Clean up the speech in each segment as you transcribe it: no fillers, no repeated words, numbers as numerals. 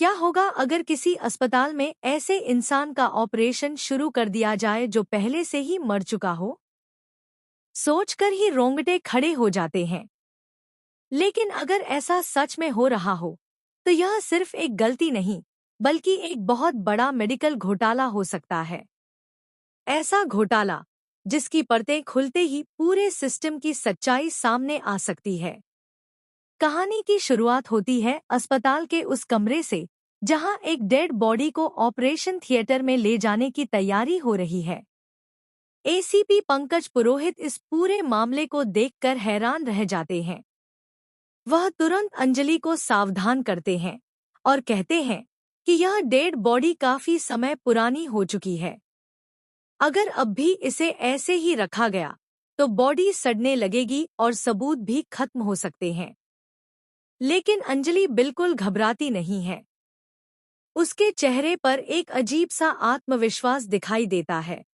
क्या होगा अगर किसी अस्पताल में ऐसे इंसान का ऑपरेशन शुरू कर दिया जाए जो पहले से ही मर चुका हो? सोचकर ही रोंगटे खड़े हो जाते हैं। लेकिन अगर ऐसा सच में हो रहा हो, तो यह सिर्फ एक गलती नहीं, बल्कि एक बहुत बड़ा मेडिकल घोटाला हो सकता है। ऐसा घोटाला जिसकी परतें खुलते ही पूरे सिस्टम की सच्चाई सामने आ सकती है। कहानी की शुरुआत होती है अस्पताल के उस कमरे से, जहां एक डेड बॉडी को ऑपरेशन थिएटर में ले जाने की तैयारी हो रही है। एसीपी पंकज पुरोहित इस पूरे मामले को देखकर हैरान रह जाते हैं। वह तुरंत अंजलि को सावधान करते हैं और कहते हैं कि यह डेड बॉडी काफी समय पुरानी हो चुकी है। अगर अब भी इसे ऐसे ही रखा गया, तो बॉडी सड़ने लगेगी और सबूत भी खत्म हो सकते हैं। लेकिन अंजलि बिल्कुल घबराती नहीं है। उसके चेहरे पर एक अजीब सा आत्मविश्वास दिखाई देता है।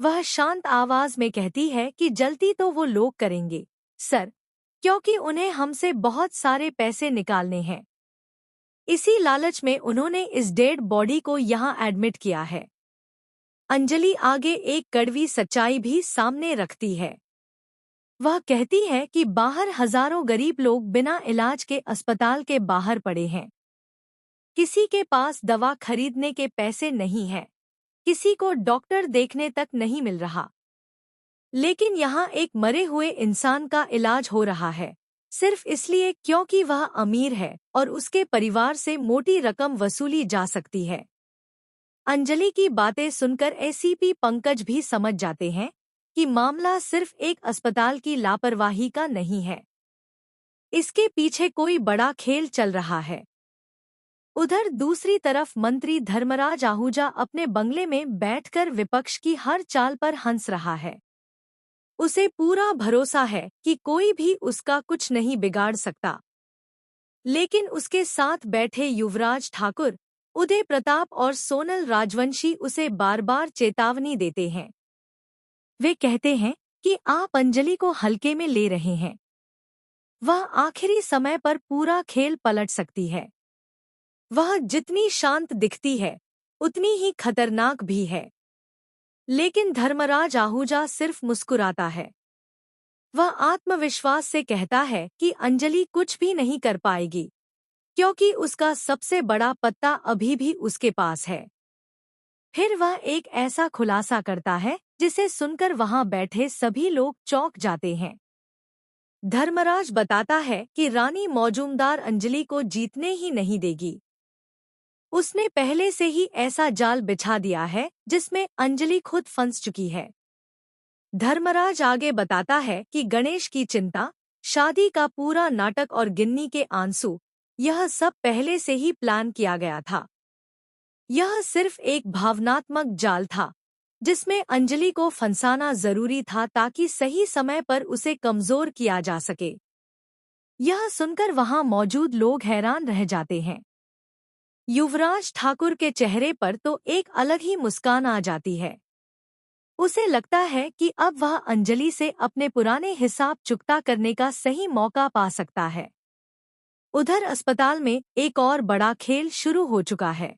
वह शांत आवाज में कहती है कि जल्दी तो वो लोग करेंगे, सर, क्योंकि उन्हें हमसे बहुत सारे पैसे निकालने हैं। इसी लालच में उन्होंने इस डेड बॉडी को यहाँ एडमिट किया है। अंजलि आगे एक कड़वी सच्चाई भी सामने रखती है। वह कहती है कि बाहर हजारों गरीब लोग बिना इलाज के अस्पताल के बाहर पड़े हैं। किसी के पास दवा खरीदने के पैसे नहीं हैं, किसी को डॉक्टर देखने तक नहीं मिल रहा। लेकिन यहाँ एक मरे हुए इंसान का इलाज हो रहा है, सिर्फ इसलिए क्योंकि वह अमीर है और उसके परिवार से मोटी रकम वसूली जा सकती है। अंजलि की बातें सुनकर एसीपी पंकज भी समझ जाते हैं कि मामला सिर्फ एक अस्पताल की लापरवाही का नहीं है। इसके पीछे कोई बड़ा खेल चल रहा है। उधर दूसरी तरफ मंत्री धर्मराज आहूजा अपने बंगले में बैठकर विपक्ष की हर चाल पर हंस रहा है। उसे पूरा भरोसा है कि कोई भी उसका कुछ नहीं बिगाड़ सकता। लेकिन उसके साथ बैठे युवराज ठाकुर, उदय प्रताप और सोनल राजवंशी उसे बार बार चेतावनी देते हैं। वे कहते हैं कि आप अंजलि को हल्के में ले रहे हैं। वह आखिरी समय पर पूरा खेल पलट सकती है। वह जितनी शांत दिखती है, उतनी ही खतरनाक भी है। लेकिन धर्मराज आहूजा सिर्फ मुस्कुराता है। वह आत्मविश्वास से कहता है कि अंजलि कुछ भी नहीं कर पाएगी, क्योंकि उसका सबसे बड़ा पत्ता अभी भी उसके पास है। फिर वह एक ऐसा खुलासा करता है जिसे सुनकर वहां बैठे सभी लोग चौंक जाते हैं। धर्मराज बताता है कि रानी मौजूमदार अंजलि को जीतने ही नहीं देगी। उसने पहले से ही ऐसा जाल बिछा दिया है जिसमें अंजलि खुद फंस चुकी है। धर्मराज आगे बताता है कि गणेश की चिंता, शादी का पूरा नाटक और गिन्नी के आंसू, यह सब पहले से ही प्लान किया गया था। यह सिर्फ एक भावनात्मक जाल था जिसमें अंजलि को फंसाना जरूरी था ताकि सही समय पर उसे कमजोर किया जा सके। यह सुनकर वहां मौजूद लोग हैरान रह जाते हैं। युवराज ठाकुर के चेहरे पर तो एक अलग ही मुस्कान आ जाती है। उसे लगता है कि अब वह अंजलि से अपने पुराने हिसाब चुकता करने का सही मौका पा सकता है। उधर अस्पताल में एक और बड़ा खेल शुरू हो चुका है।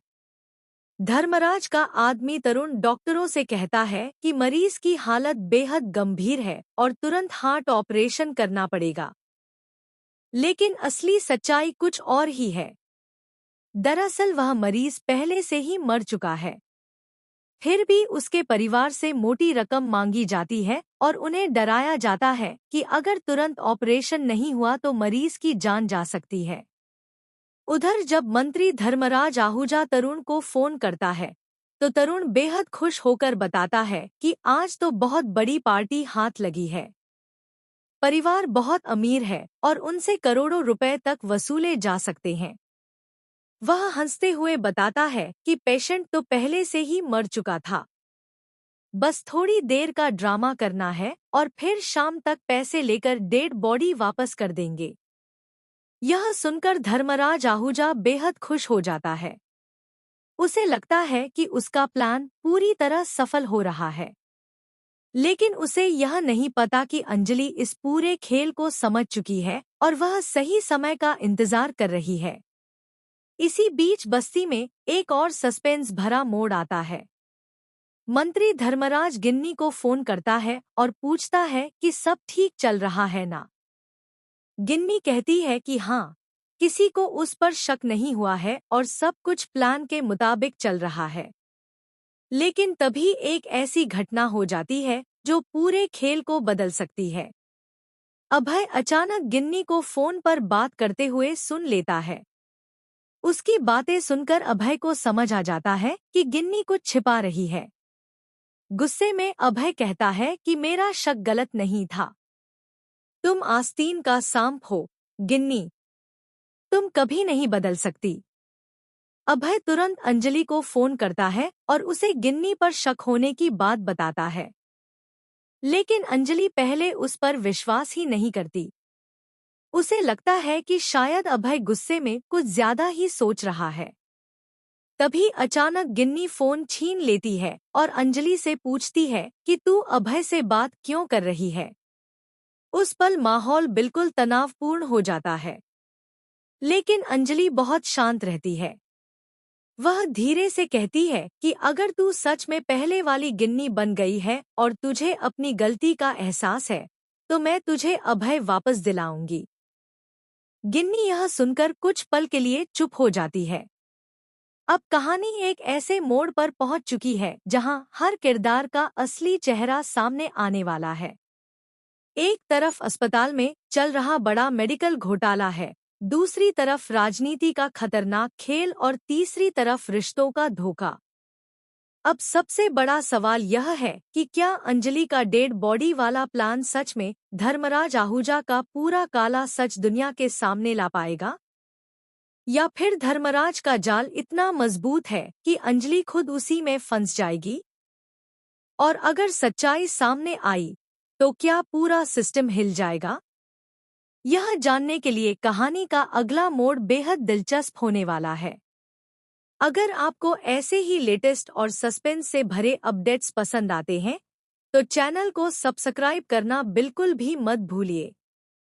धर्मराज का आदमी तरुण डॉक्टरों से कहता है कि मरीज की हालत बेहद गंभीर है और तुरंत हार्ट ऑपरेशन करना पड़ेगा। लेकिन असली सच्चाई कुछ और ही है। दरअसल वह मरीज पहले से ही मर चुका है। फिर भी उसके परिवार से मोटी रकम मांगी जाती है और उन्हें डराया जाता है कि अगर तुरंत ऑपरेशन नहीं हुआ तो मरीज की जान जा सकती है। उधर जब मंत्री धर्मराज आहूजा तरुण को फोन करता है, तो तरुण बेहद खुश होकर बताता है कि आज तो बहुत बड़ी पार्टी हाथ लगी है। परिवार बहुत अमीर है और उनसे करोड़ों रुपए तक वसूले जा सकते हैं। वह हंसते हुए बताता है कि पेशेंट तो पहले से ही मर चुका था। बस थोड़ी देर का ड्रामा करना है और फिर शाम तक पैसे लेकर डेड बॉडी वापस कर देंगे। यह सुनकर धर्मराज आहूजा बेहद खुश हो जाता है। उसे लगता है कि उसका प्लान पूरी तरह सफल हो रहा है। लेकिन उसे यह नहीं पता कि अंजलि इस पूरे खेल को समझ चुकी है और वह सही समय का इंतजार कर रही है। इसी बीच बस्ती में एक और सस्पेंस भरा मोड़ आता है। मंत्री धर्मराज गिन्नी को फोन करता है और पूछता है कि सब ठीक चल रहा है ना। गिन्नी कहती है कि हाँ, किसी को उस पर शक नहीं हुआ है और सब कुछ प्लान के मुताबिक चल रहा है। लेकिन तभी एक ऐसी घटना हो जाती है जो पूरे खेल को बदल सकती है। अभय अचानक गिन्नी को फोन पर बात करते हुए सुन लेता है। उसकी बातें सुनकर अभय को समझ आ जाता है कि गिन्नी कुछ छिपा रही है। गुस्से में अभय कहता है कि मेरा शक गलत नहीं था। तुम आस्तीन का सांप हो, गिन्नी। तुम कभी नहीं बदल सकती। अभय तुरंत अंजलि को फोन करता है और उसे गिन्नी पर शक होने की बात बताता है। लेकिन अंजलि पहले उस पर विश्वास ही नहीं करती। उसे लगता है कि शायद अभय गुस्से में कुछ ज्यादा ही सोच रहा है। तभी अचानक गिन्नी फोन छीन लेती है और अंजलि से पूछती है कि तू अभय से बात क्यों कर रही है। उस पल माहौल बिल्कुल तनावपूर्ण हो जाता है। लेकिन अंजलि बहुत शांत रहती है। वह धीरे से कहती है कि अगर तू सच में पहले वाली गिन्नी बन गई है और तुझे अपनी गलती का एहसास है, तो मैं तुझे अभय वापस दिलाऊंगी। गिन्नी यह सुनकर कुछ पल के लिए चुप हो जाती है। अब कहानी एक ऐसे मोड़ पर पहुंच चुकी है जहां हर किरदार का असली चेहरा सामने आने वाला है। एक तरफ अस्पताल में चल रहा बड़ा मेडिकल घोटाला है, दूसरी तरफ राजनीति का खतरनाक खेल और तीसरी तरफ रिश्तों का धोखा। अब सबसे बड़ा सवाल यह है कि क्या अंजलि का डेड बॉडी वाला प्लान सच में धर्मराज आहूजा का पूरा काला सच दुनिया के सामने ला पाएगा? या फिर धर्मराज का जाल इतना मजबूत है कि अंजलि खुद उसी में फंस जाएगी? और अगर सच्चाई सामने आई, तो क्या पूरा सिस्टम हिल जाएगा? यह जानने के लिए कहानी का अगला मोड़ बेहद दिलचस्प होने वाला है। अगर आपको ऐसे ही लेटेस्ट और सस्पेंस से भरे अपडेट्स पसंद आते हैं, तो चैनल को सब्सक्राइब करना बिल्कुल भी मत भूलिए।